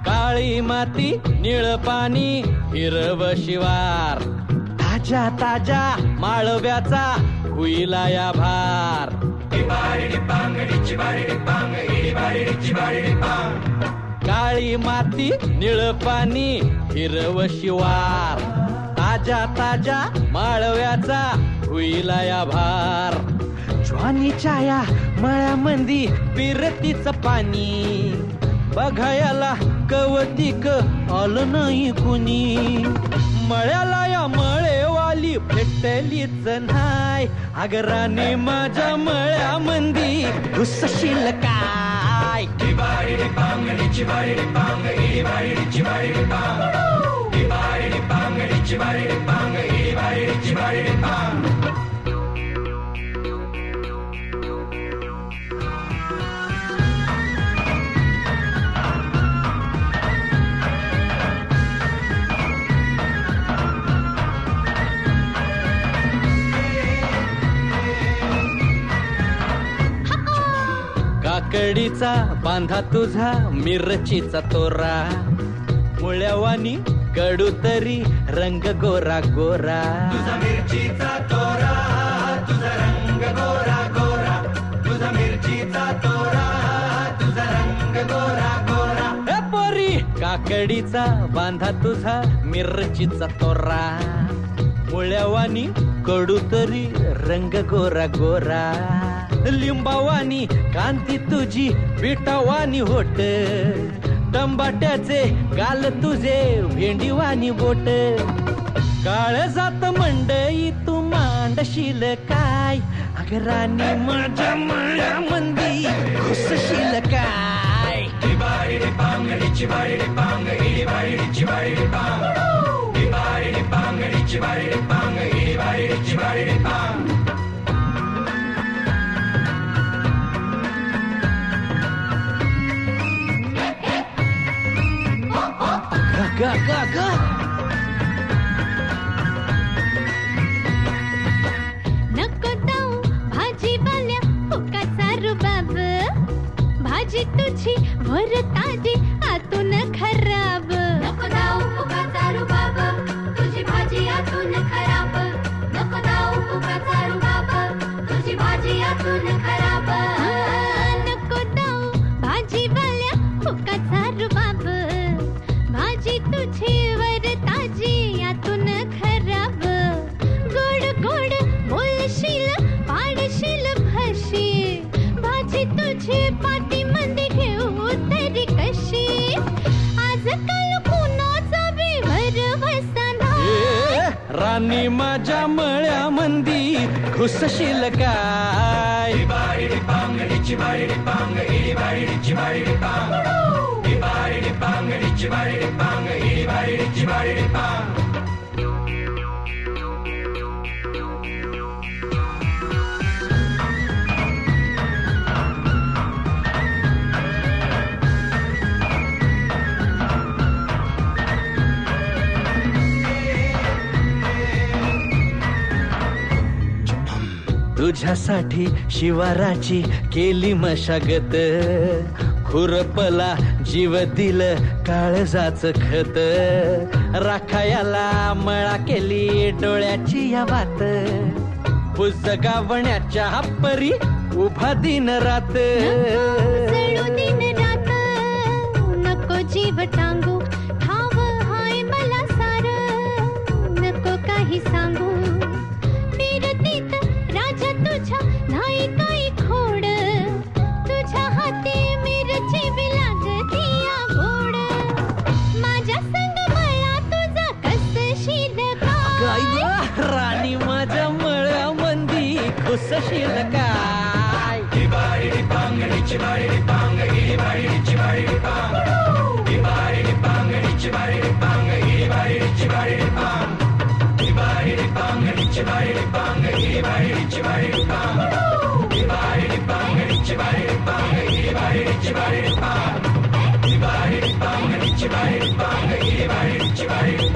काळी माती निळ पाणी हिरव शिवार ताजा ताजा माळव्याचा हुईला या भार काळी माती निळ पाणी हिरव शिवार ताजा ताजा माळव्याचा हुईला या भार ज्वानीच्या या मळ्यामंदी पिरतीच पाणी बघायला कवतिक आलं नाही कुणी मळ्याला या मळेवाली भेटलीच नाय अगराने माझ्या मळ्यामंदी घुसशील काय काकडीचा बांधा तुझा मिरचीचा तोरा मुळ्यावानी कडू तरी रंग गोरा गोरा तुझा मिरचीचा तोरा तुझा रंग गोरा गोरा तुझा मिरचीचा तोरा तुझा रंग गोरा गोरा ए पोरी काकडीचा बांधा तुझा मिरचीचा तोरा मुळ्यावानी कडू तरी रंग गोरा गोरा लिंबावानी कांती तुझी पिठावानी होट टंबाट्याचे गाल तुझे भेंडीवानी बोट काळ जात मंडई तू मांडशील काय अगरानी माझ्या मळ्यामंदी घुसशील काय गा गा गा नको जाऊ भाजीवाल्या फुकाचा रुबाब भाजी तुझी वर ताजी आतून खराब नको जाऊ फुकाचा रुबाब तुझी भाजी आतून खराब नको जाऊ फुकाचा रुबाब तुझी भाजी आतून खराब नको जाऊ भाजीवाल्या फुकाचा रुबाब भाजी तुझी वर ताजी यातून खराब गोड गोड बोलशील पाडशील भशी भाजी तुझी पाटी मध्ये ठेवू तरी कशी आजकाल कुणाचा बी भरवसा नाही राणी माझ्या मळ्यामंदी घुसशील काय तुझ्यासाठी शिवाराची केली मशागत खुरपला जीव दिल काळजाच खत राखायाला मळा केली डोळ्याची या बात पुस्तकावण्याच्या परी उभा दिन रात जळू दिन रात नको जीव टांगू ठाव हाय मला सार नको काही सांगू फिरतीत राजा तुझ्या नाही काही खोड तुझ्या हाती मिरची बी लागती या गोड माझ्या संग मला तुझा कसशील काय राणी माझ्या मळ्यामंदी घुसशील काय Chibari